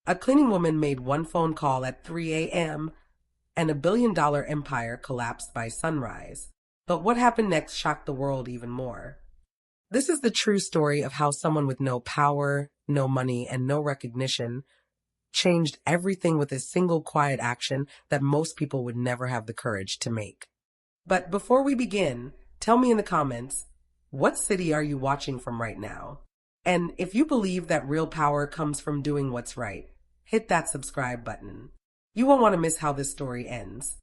A cleaning woman made one phone call at 3 a.m., and a $1 billion empire collapsed by sunrise. But what happened next shocked the world even more. This is the true story of how someone with no power, no money, and no recognition changed everything with a single quiet action that most people would never have the courage to make. But before we begin, tell me in the comments, what city are you watching from right now? And if you believe that real power comes from doing what's right, hit that subscribe button. You won't want to miss how this story ends.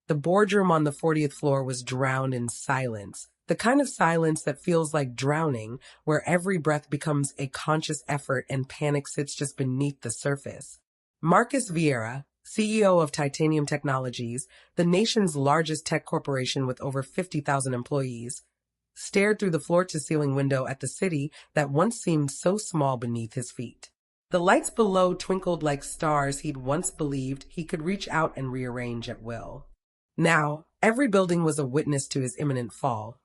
The boardroom on the 40th floor was drowned in silence, the kind of silence that feels like drowning, where every breath becomes a conscious effort and panic sits just beneath the surface. Marcus Vieira, CEO of Titanium Technologies, the nation's largest tech corporation with over 50,000 employees, stared through the floor-to-ceiling window at the city that once seemed so small beneath his feet. The lights below twinkled like stars he'd once believed he could reach out and rearrange at will. Now, every building was a witness to his imminent fall,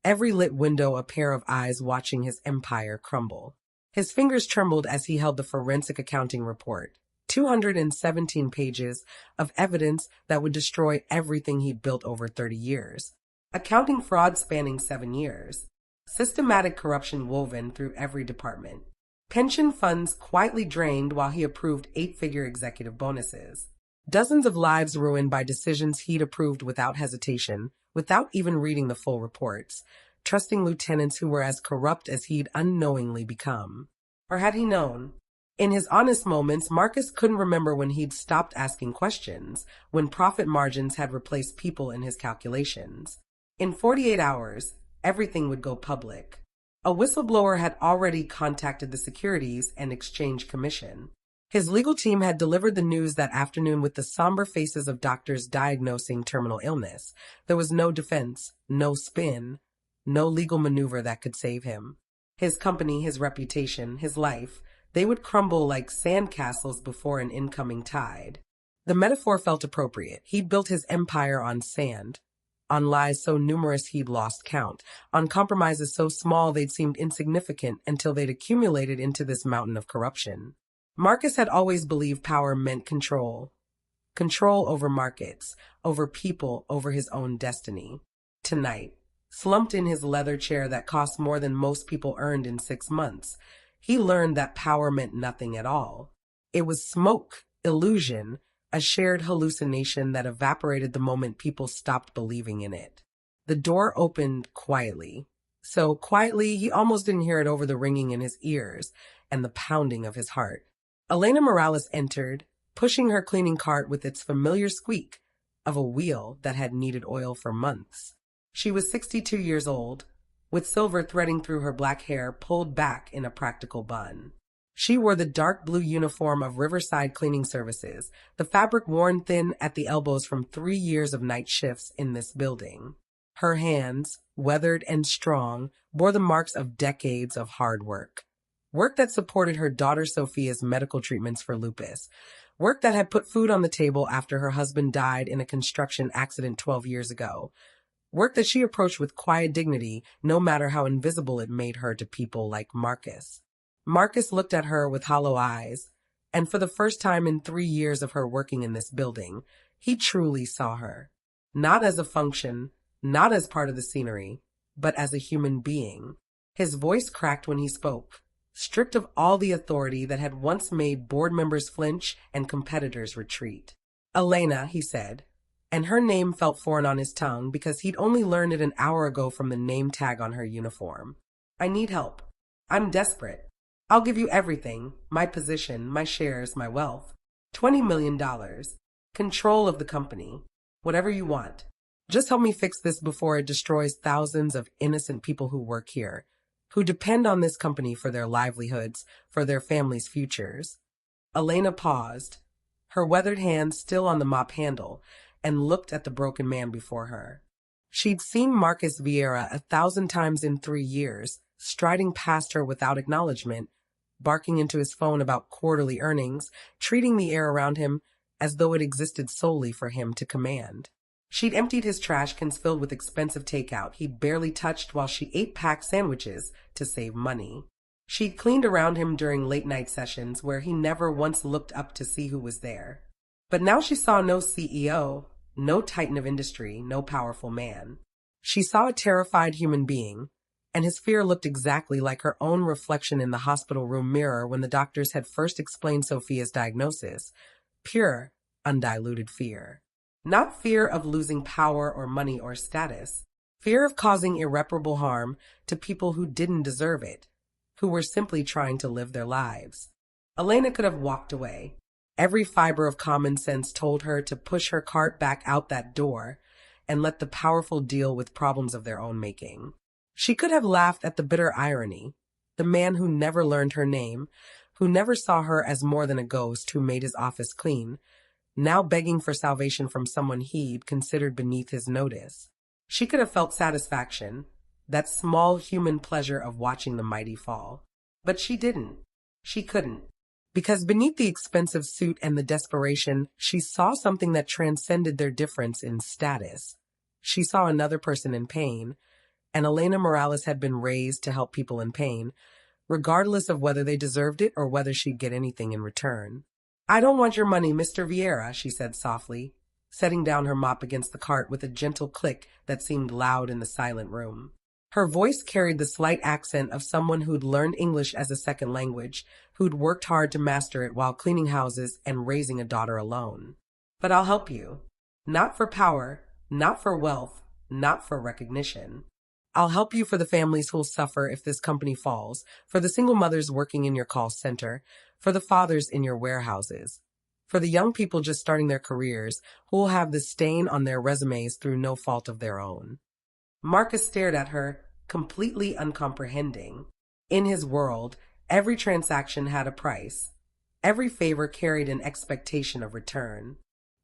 every lit window a pair of eyes watching his empire crumble. His fingers trembled as he held the forensic accounting report, 217 pages of evidence that would destroy everything he'd built over 30 years. Accounting fraud spanning 7 years. Systematic corruption woven through every department. Pension funds quietly drained while he approved 8-figure executive bonuses. Dozens of lives ruined by decisions he'd approved without hesitation, without even reading the full reports, trusting lieutenants who were as corrupt as he'd unknowingly become. Or had he known? In his honest moments, Marcus couldn't remember when he'd stopped asking questions, when profit margins had replaced people in his calculations. In 48 hours, everything would go public. A whistleblower had already contacted the Securities and Exchange Commission. His legal team had delivered the news that afternoon with the somber faces of doctors diagnosing terminal illness. There was no defense, no spin, no legal maneuver that could save him. His company, his reputation, his life, they would crumble like sandcastles before an incoming tide. The metaphor felt appropriate. He'd built his empire on sand, on lies so numerous he'd lost count, on compromises so small they'd seemed insignificant until they'd accumulated into this mountain of corruption. Marcus had always believed power meant control. Control over markets, over people, over his own destiny. Tonight, slumped in his leather chair that cost more than most people earned in 6 months, he learned that power meant nothing at all. It was smoke, illusion, a shared hallucination that evaporated the moment people stopped believing in it. The door opened quietly. So quietly, he almost didn't hear it over the ringing in his ears and the pounding of his heart. Elena Morales entered, pushing her cleaning cart with its familiar squeak of a wheel that had needed oil for months. She was 62 years old, with silver threading through her black hair pulled back in a practical bun. She wore the dark blue uniform of Riverside Cleaning Services, the fabric worn thin at the elbows from 3 years of night shifts in this building. Her hands, weathered and strong, bore the marks of decades of hard work. Work that supported her daughter Sophia's medical treatments for lupus. Work that had put food on the table after her husband died in a construction accident 12 years ago. Work that she approached with quiet dignity, no matter how invisible it made her to people like Marcus. Marcus looked at her with hollow eyes, and for the first time in 3 years of her working in this building, he truly saw her. Not as a function, not as part of the scenery, but as a human being. His voice cracked when he spoke, stripped of all the authority that had once made board members flinch and competitors retreat. Elena, he said, and her name felt foreign on his tongue because he'd only learned it an hour ago from the name tag on her uniform. I need help. I'm desperate. I'll give you everything, my position, my shares, my wealth. $20 million. Control of the company. Whatever you want. Just help me fix this before it destroys thousands of innocent people who work here, who depend on this company for their livelihoods, for their families' futures. Elena paused, her weathered hand still on the mop handle, and looked at the broken man before her. She'd seen Marcus Vieira 1,000 times in 3 years, striding past her without acknowledgement, barking into his phone about quarterly earnings, treating the air around him as though it existed solely for him to command. She'd emptied his trash cans filled with expensive takeout he'd barely touched while she ate packed sandwiches to save money. She'd cleaned around him during late-night sessions where he never once looked up to see who was there. But now she saw no CEO, no titan of industry, no powerful man. She saw a terrified human being, and his fear looked exactly like her own reflection in the hospital room mirror when the doctors had first explained Sophia's diagnosis. Pure, undiluted fear. Not fear of losing power or money or status. Fear of causing irreparable harm to people who didn't deserve it, who were simply trying to live their lives. Elena could have walked away. Every fiber of common sense told her to push her cart back out that door and let the powerful deal with problems of their own making. She could have laughed at the bitter irony. The man who never learned her name, who never saw her as more than a ghost who made his office clean, now begging for salvation from someone he'd considered beneath his notice. She could have felt satisfaction, that small human pleasure of watching the mighty fall. But she didn't. She couldn't. Because beneath the expensive suit and the desperation, she saw something that transcended their difference in status. She saw another person in pain, and Elena Morales had been raised to help people in pain, regardless of whether they deserved it or whether she'd get anything in return. "I don't want your money, Mr. Vieira," she said softly, setting down her mop against the cart with a gentle click that seemed loud in the silent room. Her voice carried the slight accent of someone who'd learned English as a second language, who'd worked hard to master it while cleaning houses and raising a daughter alone. "But I'll help you. Not for power, not for wealth, not for recognition. I'll help you for the families who'll suffer if this company falls, for the single mothers working in your call center, for the fathers in your warehouses, for the young people just starting their careers who'll have the stain on their resumes through no fault of their own." Marcus stared at her, completely uncomprehending. In his world, every transaction had a price. Every favor carried an expectation of return.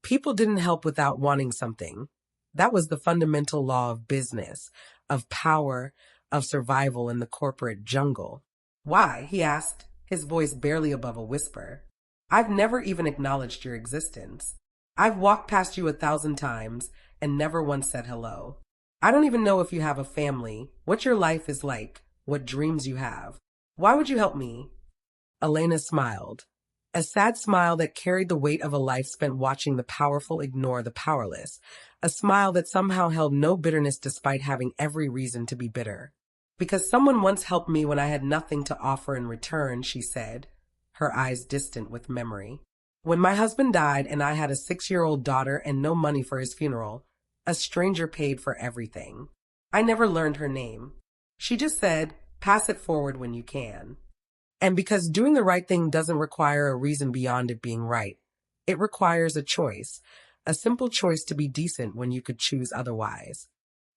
People didn't help without wanting something. That was the fundamental law of business, of power, of survival in the corporate jungle. "Why?" he asked, his voice barely above a whisper. "I've never even acknowledged your existence. I've walked past you 1,000 times and never once said hello. I don't even know if you have a family, what your life is like, what dreams you have. Why would you help me?" Elena smiled, a sad smile that carried the weight of a life spent watching the powerful ignore the powerless, a smile that somehow held no bitterness despite having every reason to be bitter. "Because someone once helped me when I had nothing to offer in return," she said, her eyes distant with memory. "When my husband died and I had a 6-year-old daughter and no money for his funeral, a stranger paid for everything. I never learned her name. She just said, 'Pass it forward when you can.' And because doing the right thing doesn't require a reason beyond it being right, it requires a choice, a simple choice to be decent when you could choose otherwise."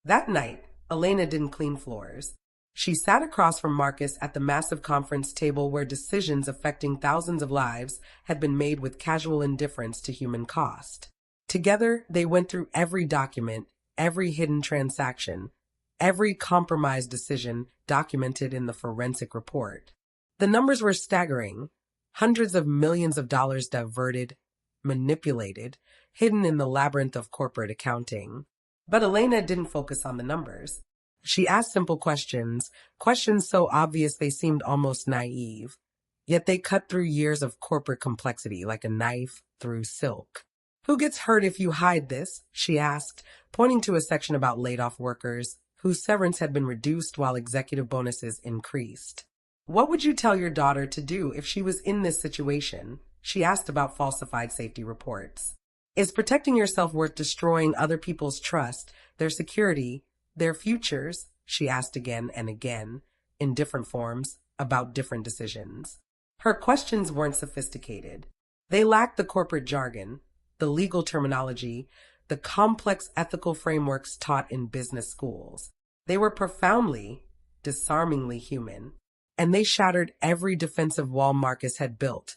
That night, Elena didn't clean floors. She sat across from Marcus at the massive conference table where decisions affecting thousands of lives had been made with casual indifference to human cost. Together, they went through every document, every hidden transaction, every compromised decision documented in the forensic report. The numbers were staggering. Hundreds of millions of dollars diverted, manipulated, hidden in the labyrinth of corporate accounting. But Elena didn't focus on the numbers. She asked simple questions, questions so obvious they seemed almost naive. Yet they cut through years of corporate complexity like a knife through silk. "Who gets hurt if you hide this?" she asked, pointing to a section about laid-off workers whose severance had been reduced while executive bonuses increased. "What would you tell your daughter to do if she was in this situation?" She asked about falsified safety reports. "Is protecting yourself worth destroying other people's trust, their security, their futures?" she asked again and again, in different forms, about different decisions. Her questions weren't sophisticated. They lacked the corporate jargon, the legal terminology, the complex ethical frameworks taught in business schools. They were profoundly, disarmingly human. And they shattered every defensive wall Marcus had built,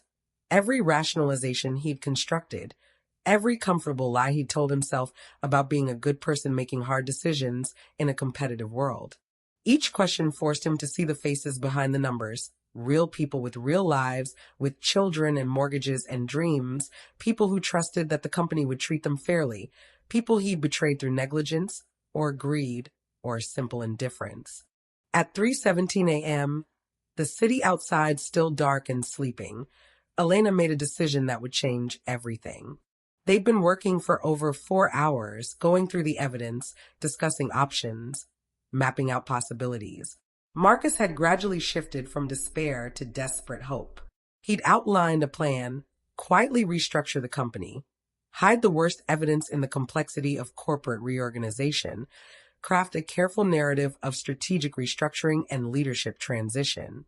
every rationalization he'd constructed, every comfortable lie he'd told himself about being a good person making hard decisions in a competitive world. Each question forced him to see the faces behind the numbers, real people with real lives, with children and mortgages and dreams, people who trusted that the company would treat them fairly, people he'd betrayed through negligence or greed or simple indifference. At 3:17 a.m., The city outside still dark and sleeping, Elena made a decision that would change everything. They'd been working for over 4 hours, going through the evidence, discussing options, mapping out possibilities. Marcus had gradually shifted from despair to desperate hope. He'd outlined a plan: quietly restructure the company, hide the worst evidence in the complexity of corporate reorganization, craft a careful narrative of strategic restructuring and leadership transition.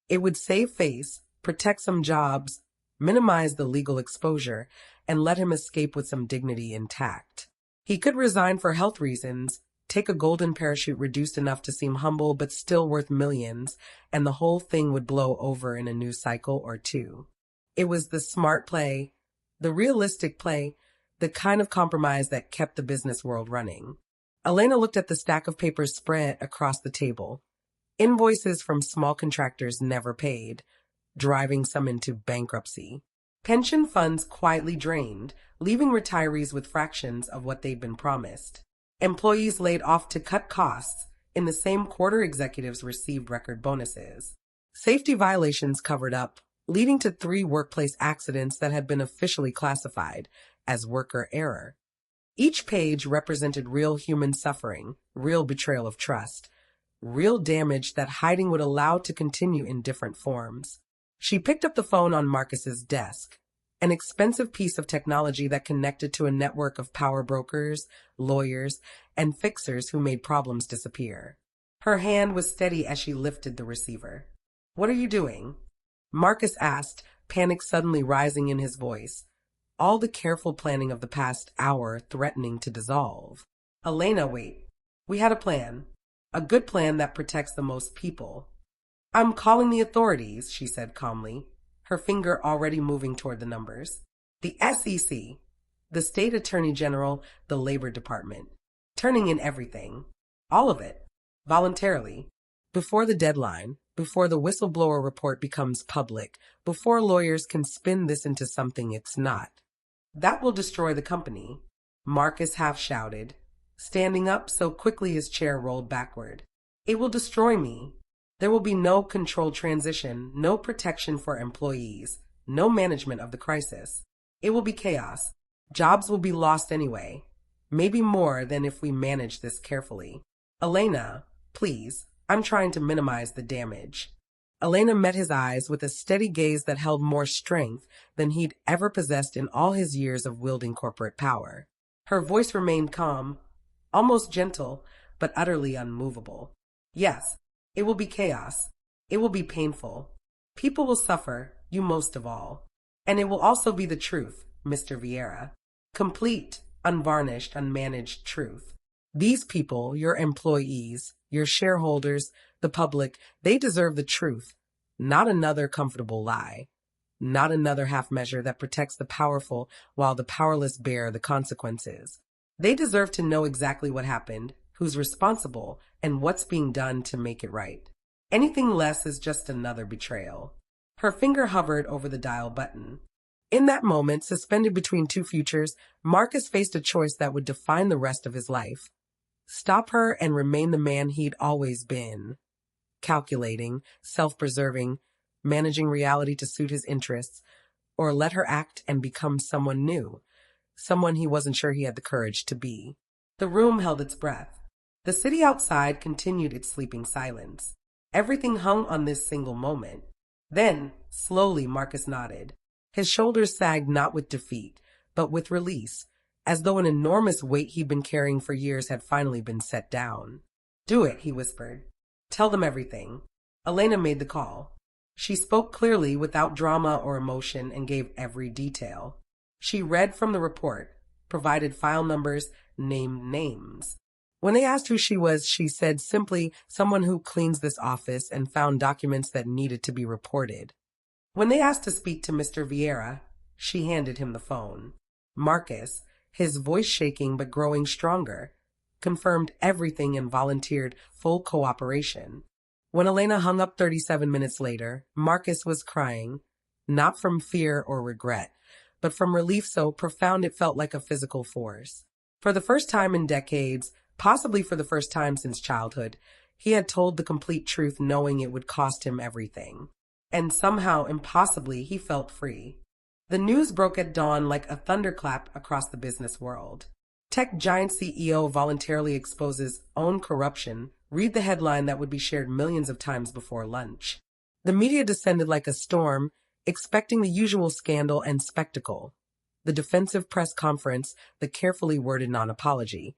It would save face, protect some jobs, minimize the legal exposure, and let him escape with some dignity intact. He could resign for health reasons, take a golden parachute reduced enough to seem humble but still worth millions, and the whole thing would blow over in a new cycle or two. It was the smart play, the realistic play, the kind of compromise that kept the business world running. Elena looked at the stack of papers spread across the table. Invoices from small contractors never paid, driving some into bankruptcy. Pension funds quietly drained, leaving retirees with fractions of what they'd been promised. Employees laid off to cut costs. In the same quarter, executives received record bonuses. Safety violations covered up, leading to 3 workplace accidents that had been officially classified as worker error. Each page represented real human suffering, real betrayal of trust, real damage that hiding would allow to continue in different forms. She picked up the phone on Marcus's desk, an expensive piece of technology that connected to a network of power brokers, lawyers, and fixers who made problems disappear. Her hand was steady as she lifted the receiver. "What are you doing?" Marcus asked, panic suddenly rising in his voice, all the careful planning of the past hour threatening to dissolve. "Elena, wait. We had a plan. A good plan that protects the most people." "I'm calling the authorities," she said calmly, her finger already moving toward the numbers. "The SEC, the State Attorney General, the Labor Department. Turning in everything. All of it. Voluntarily. Before the deadline, before the whistleblower report becomes public, before lawyers can spin this into something it's not. That will destroy the company," Marcus half shouted, standing up so quickly his chair rolled backward. "It will destroy me. There will be no controlled transition, no protection for employees, no management of the crisis. It will be chaos. Jobs will be lost anyway, maybe more than if we manage this carefully. Elena, please, I'm trying to minimize the damage." Elena met his eyes with a steady gaze that held more strength than he'd ever possessed in all his years of wielding corporate power. Her voice remained calm, almost gentle, but utterly unmovable. "Yes, it will be chaos. It will be painful. People will suffer, you most of all. And it will also be the truth, Mr. Vieira. Complete, unvarnished, unmanaged truth. These people, your employees, your shareholders, the public, they deserve the truth, not another comfortable lie, not another half measure that protects the powerful while the powerless bear the consequences. They deserve to know exactly what happened, who's responsible, and what's being done to make it right. Anything less is just another betrayal." Her finger hovered over the dial button. In that moment, suspended between 2 futures, Marcus faced a choice that would define the rest of his life. Stop her and remain the man he'd always been. Calculating, self-preserving, managing reality to suit his interests, or let her act and become someone new, someone he wasn't sure he had the courage to be. The room held its breath. The city outside continued its sleeping silence. Everything hung on this single moment. Then, slowly, Marcus nodded. His shoulders sagged not with defeat, but with release, as though an enormous weight he'd been carrying for years had finally been set down. "Do it," he whispered. "Tell them everything." Elena made the call. She spoke clearly, without drama or emotion, and gave every detail. She read from the report, provided file numbers, named names. When they asked who she was, she said simply, "Someone who cleans this office," and found documents that needed to be reported. When they asked to speak to Mr. Vieira, she handed him the phone. Marcus, his voice shaking but growing stronger, confirmed everything and volunteered full cooperation. When Elena hung up 37 minutes later, Marcus was crying, not from fear or regret, but from relief so profound it felt like a physical force. For the first time in decades, possibly for the first time since childhood, He had told the complete truth knowing it would cost him everything. And somehow, impossibly, he felt free. The news broke at dawn like a thunderclap across the business world. Tech giant CEO voluntarily exposes own corruption. Read the headline that would be shared millions of times before lunch. The media descended like a storm, expecting the usual scandal and spectacle. The defensive press conference, the carefully worded non-apology.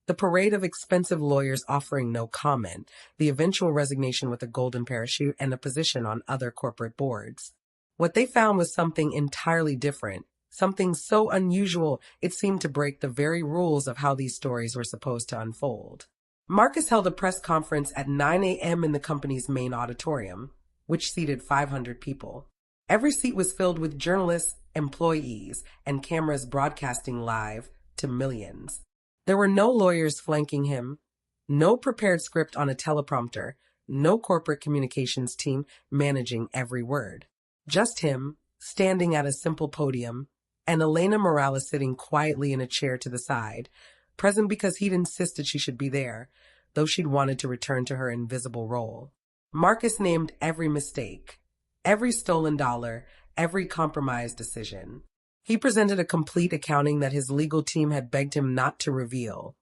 The parade of expensive lawyers offering no comment, the eventual resignation with a golden parachute and a position on other corporate boards. What they found was something entirely different, something so unusual it seemed to break the very rules of how these stories were supposed to unfold. Marcus held a press conference at 9 a.m. in the company's main auditorium, which seated 500 people. Every seat was filled with journalists, employees, and cameras broadcasting live to millions. There were no lawyers flanking him, no prepared script on a teleprompter, no corporate communications team managing every word. Just him, standing at a simple podium, and Elena Morales sitting quietly in a chair to the side, present because he'd insisted she should be there, though she'd wanted to return to her invisible role. Marcus named every mistake, every stolen dollar, every compromised decision. He presented a complete accounting that his legal team had begged him not to reveal.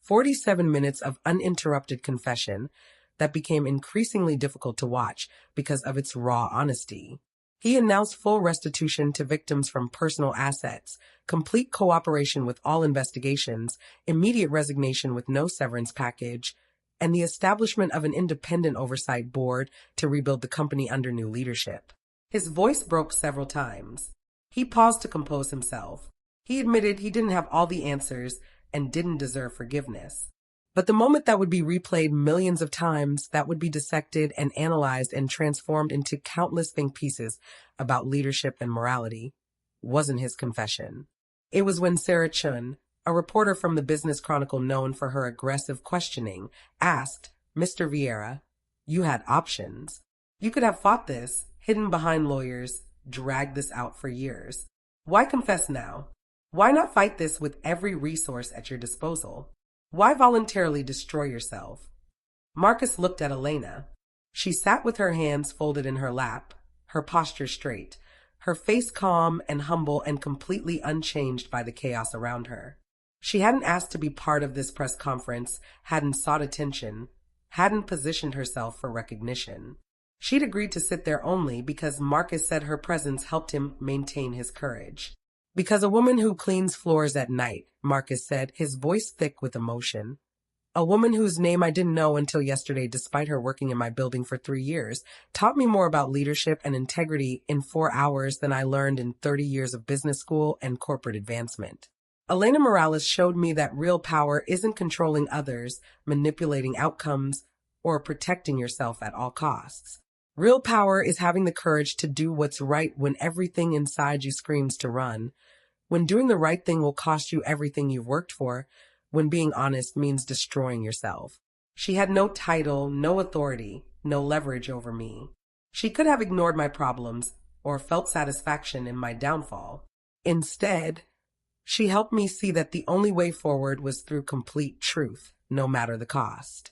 47 minutes of uninterrupted confession that became increasingly difficult to watch because of its raw honesty. He announced full restitution to victims from personal assets, complete cooperation with all investigations, immediate resignation with no severance package, and the establishment of an independent oversight board to rebuild the company under new leadership. His voice broke several times. He paused to compose himself. He admitted he didn't have all the answers and didn't deserve forgiveness. But the moment that would be replayed millions of times, that would be dissected and analyzed and transformed into countless think pieces about leadership and morality, wasn't his confession. It was when Sarah Chun, a reporter from the Business Chronicle known for her aggressive questioning, asked, "Mr. Vieira, you had options. You could have fought this, hidden behind lawyers, dragged this out for years. Why confess now? Why not fight this with every resource at your disposal? Why voluntarily destroy yourself?" Marcus looked at Elena. She sat with her hands folded in her lap, her posture straight, her face calm and humble and completely unchanged by the chaos around her. She hadn't asked to be part of this press conference, hadn't sought attention, hadn't positioned herself for recognition. She'd agreed to sit there only because Marcus said her presence helped him maintain his courage. "Because a woman who cleans floors at night," Marcus said, his voice thick with emotion. "A woman whose name I didn't know until yesterday despite her working in my building for 3 years, taught me more about leadership and integrity in 4 hours than I learned in 30 years of business school and corporate advancement. Elena Morales showed me that real power isn't controlling others, manipulating outcomes, or protecting yourself at all costs. Real power is having the courage to do what's right when everything inside you screams to run, when doing the right thing will cost you everything you've worked for, when being honest means destroying yourself. She had no title, no authority, no leverage over me. She could have ignored my problems or felt satisfaction in my downfall. Instead, she helped me see that the only way forward was through complete truth, no matter the cost."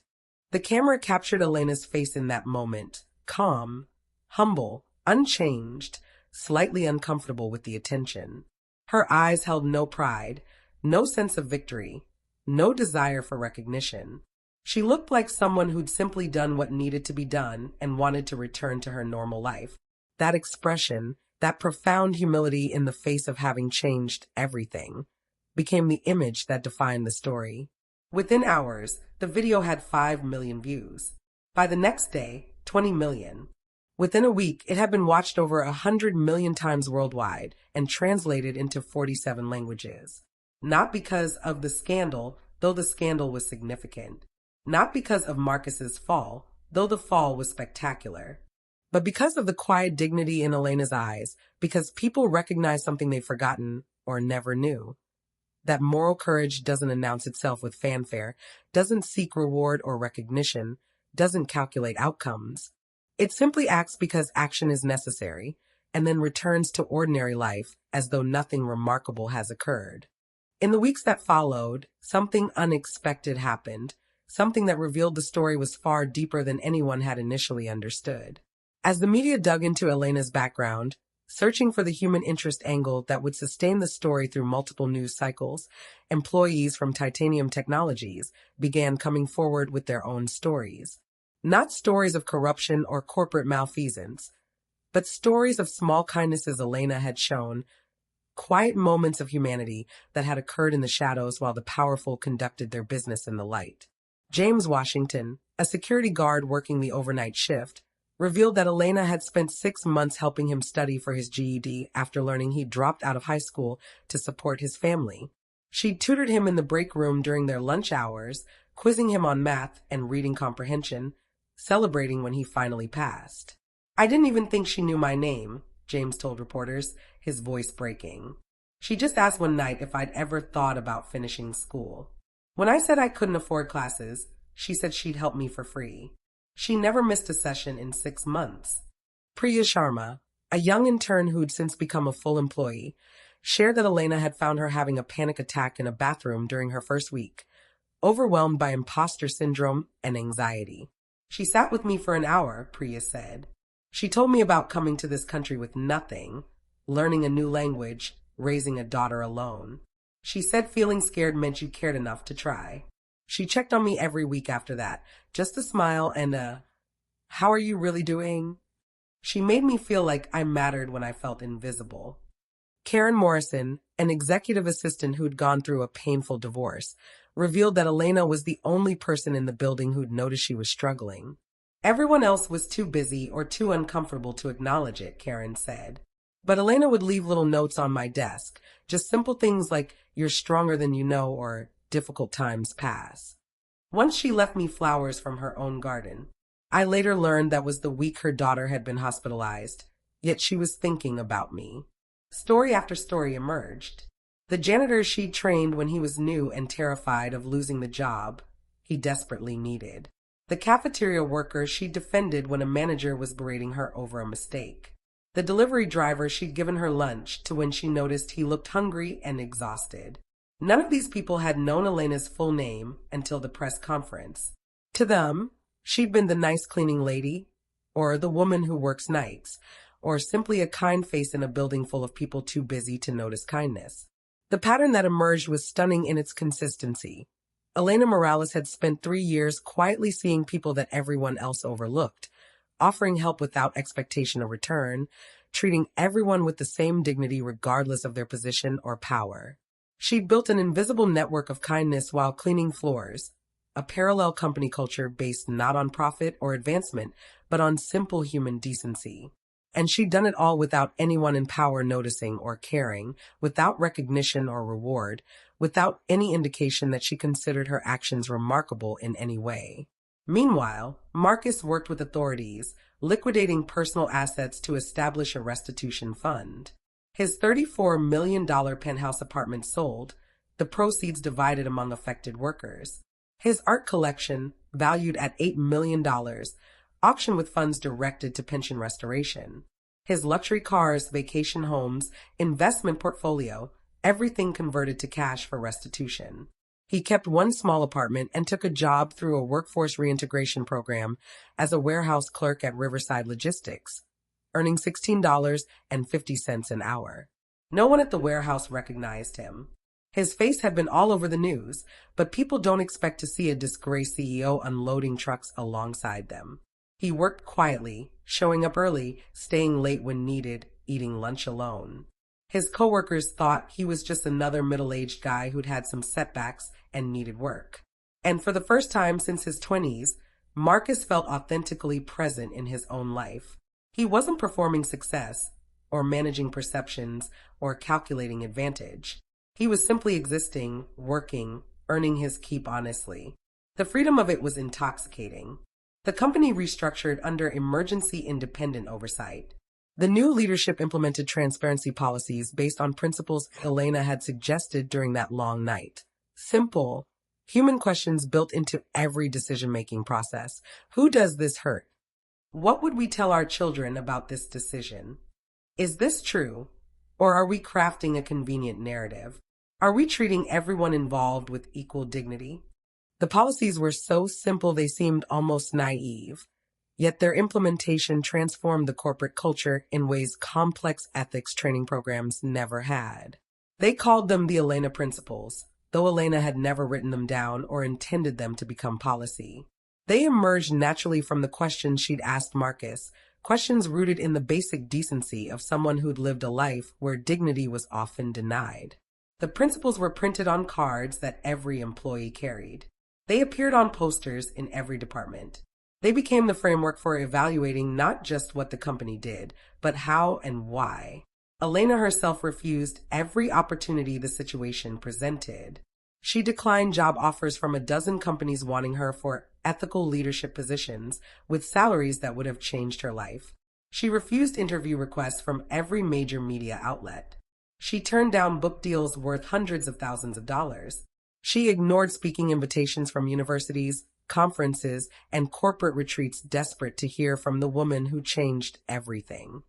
The camera captured Elena's face in that moment. Calm, humble, unchanged, slightly uncomfortable with the attention. Her eyes held no pride, no sense of victory, no desire for recognition. She looked like someone who'd simply done what needed to be done and wanted to return to her normal life. That expression, that profound humility in the face of having changed everything, became the image that defined the story. Within hours, the video had 5 million views. By the next day, 20 million. Within a week, it had been watched over 100 million times worldwide and translated into 47 languages. Not because of the scandal, though the scandal was significant. Not because of Marcus's fall, though the fall was spectacular. But because of the quiet dignity in Elena's eyes, because people recognized something they'd forgotten or never knew. That moral courage doesn't announce itself with fanfare, doesn't seek reward or recognition, doesn't calculate outcomes. It simply acts because action is necessary, and then returns to ordinary life as though nothing remarkable has occurred. In the weeks that followed, something unexpected happened. something that revealed the story was far deeper than anyone had initially understood. As the media dug into Elena's background, searching for the human interest angle that would sustain the story through multiple news cycles, employees from Titanium Technologies began coming forward with their own stories. Not stories of corruption or corporate malfeasance, but stories of small kindnesses Elena had shown, quiet moments of humanity that had occurred in the shadows while the powerful conducted their business in the light. James Washington, a security guard working the overnight shift, revealed that Elena had spent 6 months helping him study for his GED after learning he dropped out of high school to support his family. She tutored him in the break room during their lunch hours, quizzing him on math and reading comprehension, celebrating when he finally passed. "I didn't even think she knew my name," James told reporters, his voice breaking. "She just asked one night if I'd ever thought about finishing school. When I said I couldn't afford classes, she said she'd help me for free. She never missed a session in 6 months." Priya Sharma, a young intern who'd since become a full employee, shared that Elena had found her having a panic attack in a bathroom during her first week, overwhelmed by imposter syndrome and anxiety. "She sat with me for an hour," Priya said. "She told me about coming to this country with nothing, learning a new language, raising a daughter alone. She said feeling scared meant you cared enough to try. She checked on me every week after that, just a smile and a, 'How are you really doing?' She made me feel like I mattered when I felt invisible." Karen Morrison, an executive assistant who'd gone through a painful divorce, revealed that Elena was the only person in the building who'd noticed she was struggling. "Everyone else was too busy or too uncomfortable to acknowledge it," Karen said. "But Elena would leave little notes on my desk, just simple things like 'You're stronger than you know' or 'Difficult times pass.' Once she left me flowers from her own garden. I later learned that was the week her daughter had been hospitalized, yet she was thinking about me." Story after story emerged. The janitor she'd trained when he was new and terrified of losing the job he desperately needed. The cafeteria worker she defended when a manager was berating her over a mistake. The delivery driver she'd given her lunch to when she noticed he looked hungry and exhausted. None of these people had known Elena's full name until the press conference. To them, she'd been the nice cleaning lady, or the woman who works nights, or simply a kind face in a building full of people too busy to notice kindness. The pattern that emerged was stunning in its consistency. Elena Morales had spent 3 years quietly seeing people that everyone else overlooked, offering help without expectation of return, treating everyone with the same dignity regardless of their position or power. She'd built an invisible network of kindness while cleaning floors, a parallel company culture based not on profit or advancement, but on simple human decency. And she'd done it all without anyone in power noticing or caring, without recognition or reward, without any indication that she considered her actions remarkable in any way. Meanwhile, Marcus worked with authorities, liquidating personal assets to establish a restitution fund. His $34 million penthouse apartment sold, the proceeds divided among affected workers. His art collection, valued at $8 million, auctioned with funds directed to pension restoration. His luxury cars, vacation homes, investment portfolio, everything converted to cash for restitution. He kept one small apartment and took a job through a workforce reintegration program as a warehouse clerk at Riverside Logistics, earning $16.50 an hour. No one at the warehouse recognized him. His face had been all over the news, but people don't expect to see a disgraced CEO unloading trucks alongside them. He worked quietly, showing up early, staying late when needed, eating lunch alone. His coworkers thought he was just another middle-aged guy who'd had some setbacks and needed work. And for the first time since his 20s, Marcus felt authentically present in his own life. He wasn't performing success, or managing perceptions, or calculating advantage. He was simply existing, working, earning his keep honestly. The freedom of it was intoxicating. The company restructured under emergency independent oversight. The new leadership implemented transparency policies based on principles Elena had suggested during that long night. Simple, human questions built into every decision-making process. Who does this hurt? What would we tell our children about this decision? Is this true? Or are we crafting a convenient narrative? Are we treating everyone involved with equal dignity? The policies were so simple they seemed almost naive, yet their implementation transformed the corporate culture in ways complex ethics training programs never had. They called them the Elena Principles, though Elena had never written them down or intended them to become policy. They emerged naturally from the questions she'd asked Marcus, questions rooted in the basic decency of someone who'd lived a life where dignity was often denied. The principles were printed on cards that every employee carried. They appeared on posters in every department. They became the framework for evaluating not just what the company did, but how and why. Elena herself refused every opportunity the situation presented. She declined job offers from a dozen companies wanting her for ethical leadership positions with salaries that would have changed her life. She refused interview requests from every major media outlet. She turned down book deals worth hundreds of thousands of dollars. She ignored speaking invitations from universities, conferences, and corporate retreats desperate to hear from the woman who changed everything.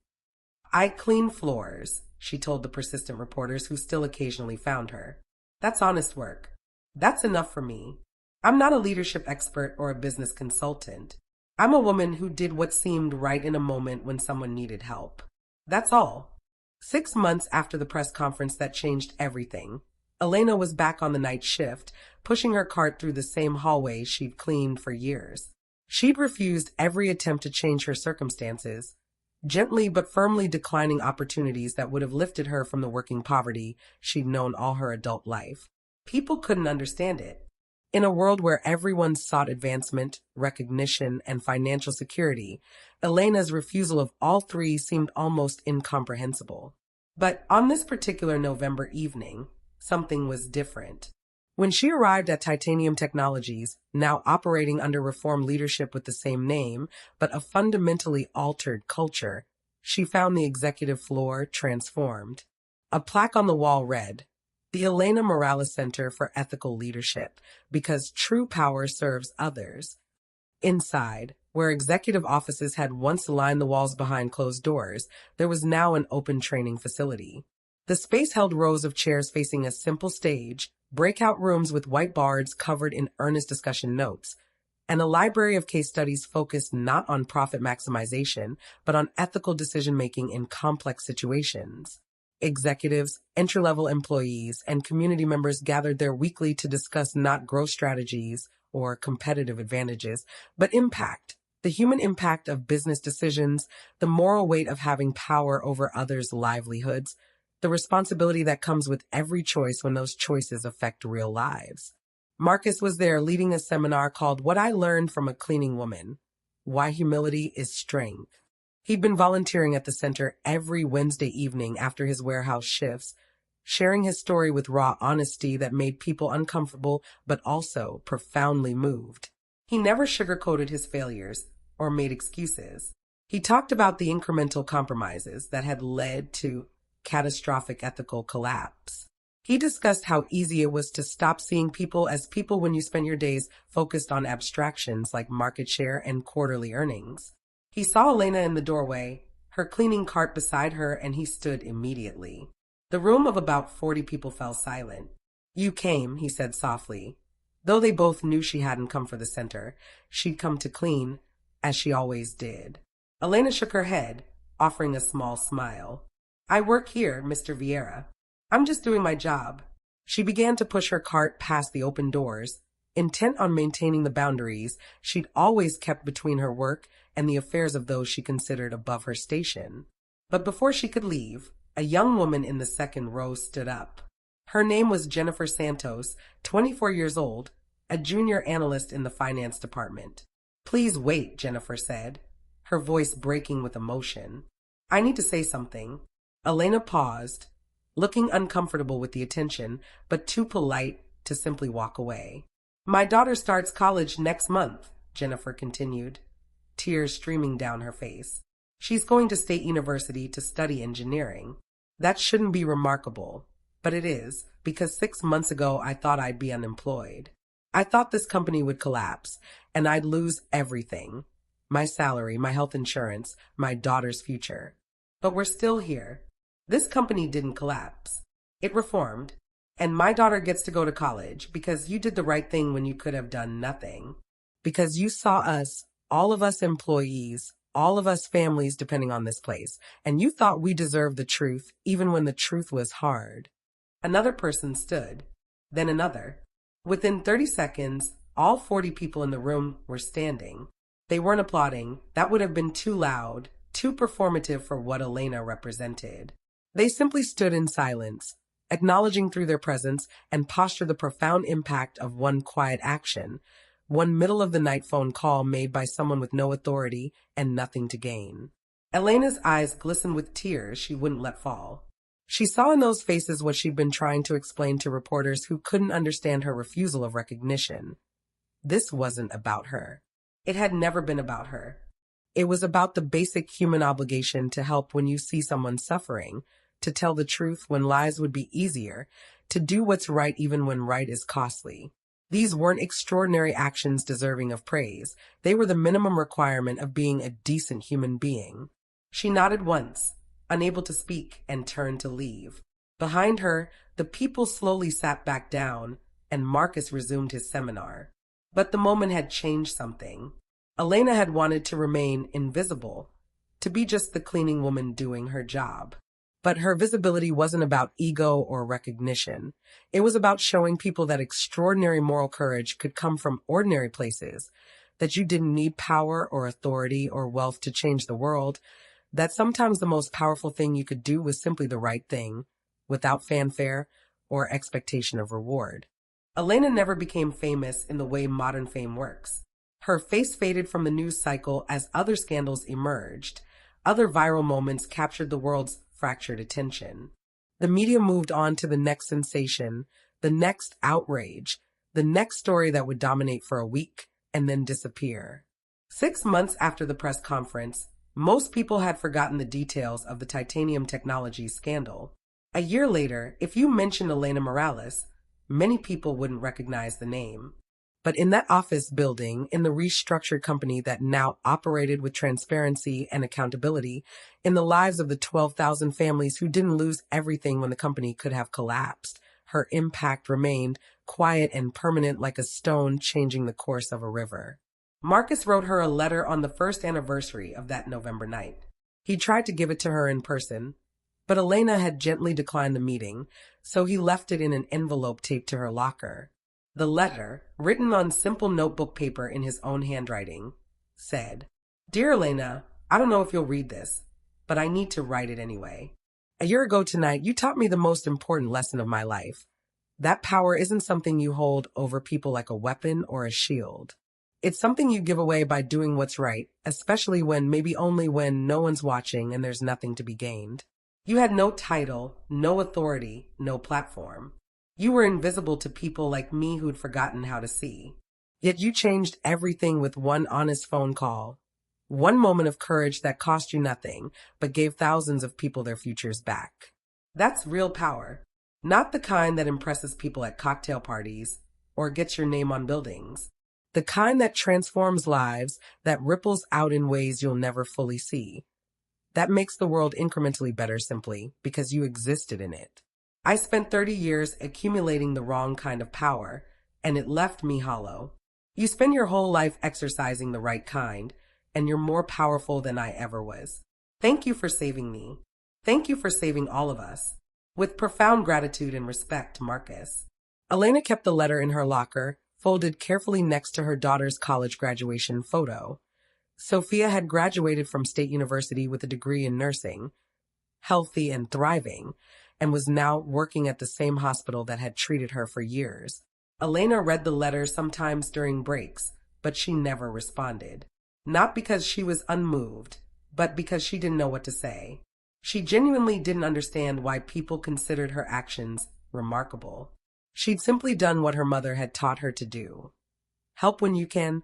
"I clean floors," she told the persistent reporters who still occasionally found her. "That's honest work. That's enough for me. I'm not a leadership expert or a business consultant. I'm a woman who did what seemed right in a moment when someone needed help. That's all." 6 months after the press conference that changed everything, Elena was back on the night shift, pushing her cart through the same hallway she'd cleaned for years. She'd refused every attempt to change her circumstances, gently but firmly declining opportunities that would have lifted her from the working poverty she'd known all her adult life. People couldn't understand it. In a world where everyone sought advancement, recognition, and financial security, Elena's refusal of all three seemed almost incomprehensible. But on this particular November evening, something was different. When she arrived at Titanium Technologies, now operating under reform leadership with the same name, but a fundamentally altered culture, she found the executive floor transformed. A plaque on the wall read, "The Elena Morales Center for Ethical Leadership, because true power serves others." Inside, where executive offices had once lined the walls behind closed doors, there was now an open training facility. The space held rows of chairs facing a simple stage, breakout rooms with whiteboards covered in earnest discussion notes, and a library of case studies focused not on profit maximization, but on ethical decision-making in complex situations. Executives, entry-level employees, and community members gathered there weekly to discuss not growth strategies or competitive advantages, but impact, the human impact of business decisions, the moral weight of having power over others' livelihoods, the responsibility that comes with every choice when those choices affect real lives. Marcus was there leading a seminar called "What I Learned from a Cleaning Woman: Why Humility is Strength." He'd been volunteering at the center every Wednesday evening after his warehouse shifts, sharing his story with raw honesty that made people uncomfortable but also profoundly moved. He never sugarcoated his failures or made excuses. He talked about the incremental compromises that had led to catastrophic ethical collapse. He discussed how easy it was to stop seeing people as people when you spend your days focused on abstractions like market share and quarterly earnings. He saw Elena in the doorway, her cleaning cart beside her, and he stood immediately. The room of about 40 people fell silent. "You came," he said softly. Though they both knew she hadn't come for the center, she'd come to clean, as she always did. Elena shook her head, offering a small smile. "I work here, Mr. Vieira. I'm just doing my job." She began to push her cart past the open doors, intent on maintaining the boundaries she'd always kept between her work and the affairs of those she considered above her station. But before she could leave, a young woman in the second row stood up. Her name was Jennifer Santos, 24 years old, a junior analyst in the finance department. "Please wait," Jennifer said, her voice breaking with emotion. "I need to say something." Elena paused, looking uncomfortable with the attention, but too polite to simply walk away. "My daughter starts college next month," Jennifer continued, tears streaming down her face. "She's going to State University to study engineering. That shouldn't be remarkable, but it is, because 6 months ago I thought I'd be unemployed. I thought this company would collapse, and I'd lose everything. My salary, my health insurance, my daughter's future. But we're still here. This company didn't collapse. It reformed. And my daughter gets to go to college because you did the right thing when you could have done nothing. Because you saw us, all of us employees, all of us families depending on this place, and you thought we deserved the truth even when the truth was hard. Another person stood, then another. Within 30 seconds, all 40 people in the room were standing. They weren't applauding. That would have been too loud, too performative for what Elena represented. They simply stood in silence, acknowledging through their presence and posture the profound impact of one quiet action, one middle-of-the-night phone call made by someone with no authority and nothing to gain. Elena's eyes glistened with tears she wouldn't let fall. She saw in those faces what she'd been trying to explain to reporters who couldn't understand her refusal of recognition. This wasn't about her. It had never been about her. It was about the basic human obligation to help when you see someone suffering, to tell the truth when lies would be easier, to do what's right even when right is costly. These weren't extraordinary actions deserving of praise. They were the minimum requirement of being a decent human being. She nodded once, unable to speak, and turned to leave. Behind her, the people slowly sat back down, and Marcus resumed his seminar. But the moment had changed something. Elena had wanted to remain invisible, to be just the cleaning woman doing her job. But her visibility wasn't about ego or recognition. It was about showing people that extraordinary moral courage could come from ordinary places, that you didn't need power or authority or wealth to change the world, that sometimes the most powerful thing you could do was simply the right thing, without fanfare or expectation of reward. Elena never became famous in the way modern fame works. Her face faded from the news cycle as other scandals emerged. Other viral moments captured the world's fractured attention. The media moved on to the next sensation, the next outrage, the next story that would dominate for a week and then disappear. 6 months after the press conference, most people had forgotten the details of the titanium technology scandal. A year later, if you mentioned Elena Morales, many people wouldn't recognize the name. But in that office building, in the restructured company that now operated with transparency and accountability, in the lives of the 12,000 families who didn't lose everything when the company could have collapsed, her impact remained quiet and permanent like a stone changing the course of a river. Marcus wrote her a letter on the first anniversary of that November night. He tried to give it to her in person, but Elena had gently declined the meeting, so he left it in an envelope taped to her locker. The letter, written on simple notebook paper in his own handwriting, said, "Dear Elena, I don't know if you'll read this, but I need to write it anyway. A year ago tonight, you taught me the most important lesson of my life. That power isn't something you hold over people like a weapon or a shield. It's something you give away by doing what's right, especially when, maybe only when, no one's watching and there's nothing to be gained. You had no title, no authority, no platform. You were invisible to people like me who'd forgotten how to see. Yet you changed everything with one honest phone call. One moment of courage that cost you nothing, but gave thousands of people their futures back. That's real power. Not the kind that impresses people at cocktail parties or gets your name on buildings. The kind that transforms lives, that ripples out in ways you'll never fully see. That makes the world incrementally better simply because you existed in it. I spent 30 years accumulating the wrong kind of power, and it left me hollow. You spend your whole life exercising the right kind, and you're more powerful than I ever was. Thank you for saving me. Thank you for saving all of us. With profound gratitude and respect, Marcus." Elena kept the letter in her locker, folded carefully next to her daughter's college graduation photo. Sophia had graduated from State University with a degree in nursing, healthy and thriving, and was now working at the same hospital that had treated her for years. Elena read the letter sometimes during breaks, but she never responded. Not because she was unmoved, but because she didn't know what to say. She genuinely didn't understand why people considered her actions remarkable. She'd simply done what her mother had taught her to do. Help when you can,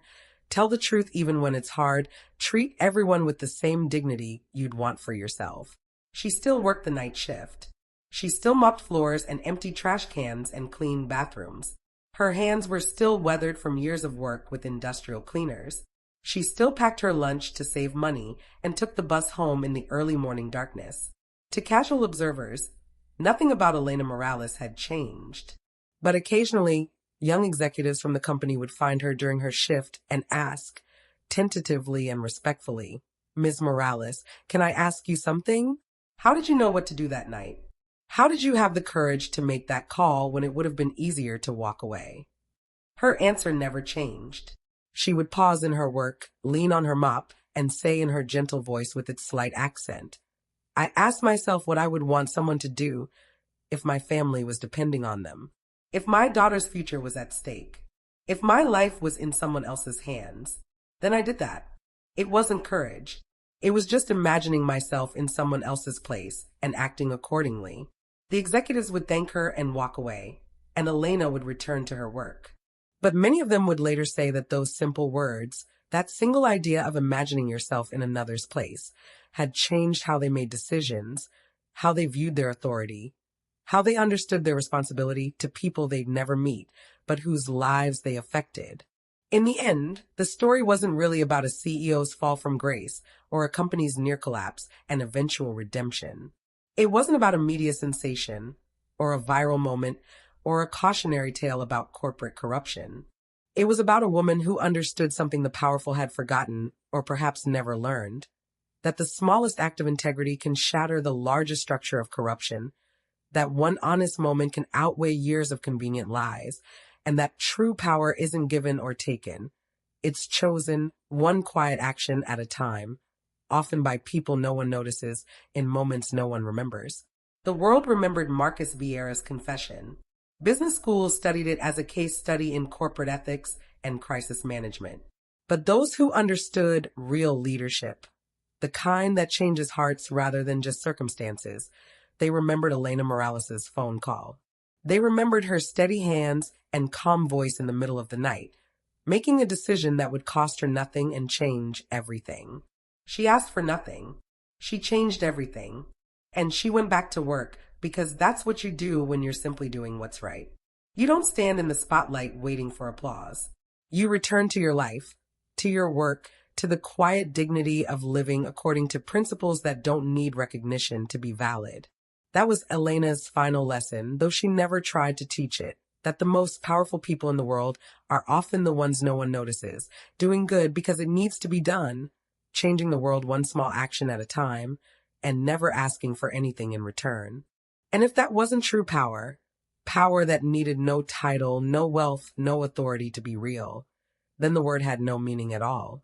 tell the truth even when it's hard, treat everyone with the same dignity you'd want for yourself. She still worked the night shift. She still mopped floors and emptied trash cans and cleaned bathrooms. Her hands were still weathered from years of work with industrial cleaners. She still packed her lunch to save money and took the bus home in the early morning darkness. To casual observers, Nothing about Elena Morales had changed. But occasionally, young executives from the company would find her during her shift and ask, tentatively and respectfully, "Ms. Morales, can I ask you something? How did you know what to do that night? How did you have the courage to make that call when it would have been easier to walk away?" Her answer never changed. She would pause in her work, lean on her mop, and say in her gentle voice with its slight accent, "I asked myself what I would want someone to do if my family was depending on them. If my daughter's future was at stake. If my life was in someone else's hands. Then I did that." It wasn't courage. It was just imagining myself in someone else's place and acting accordingly. The executives would thank her and walk away, and Elena would return to her work. But many of them would later say that those simple words, that single idea of imagining yourself in another's place, had changed how they made decisions, how they viewed their authority, how they understood their responsibility to people they'd never meet, but whose lives they affected. In the end, the story wasn't really about a CEO's fall from grace or a company's near collapse and eventual redemption. It wasn't about a media sensation or a viral moment or a cautionary tale about corporate corruption. It was about a woman who understood something the powerful had forgotten or perhaps never learned, that the smallest act of integrity can shatter the largest structure of corruption, that one honest moment can outweigh years of convenient lies, and that true power isn't given or taken. It's chosen one quiet action at a time, often by people no one notices, in moments no one remembers. The world remembered Marcus Vieira's confession. Business schools studied it as a case study in corporate ethics and crisis management. But those who understood real leadership, the kind that changes hearts rather than just circumstances, they remembered Elena Morales' phone call. They remembered her steady hands and calm voice in the middle of the night, making a decision that would cost her nothing and change everything. She asked for nothing. She changed everything. And she went back to work because that's what you do when you're simply doing what's right. You don't stand in the spotlight waiting for applause. You return to your life, to your work, to the quiet dignity of living according to principles that don't need recognition to be valid. That was Elena's final lesson, though she never tried to teach it, that the most powerful people in the world are often the ones no one notices, doing good because it needs to be done, changing the world one small action at a time, and never asking for anything in return. And if that wasn't true power, power that needed no title, no wealth, no authority to be real, then the word had no meaning at all.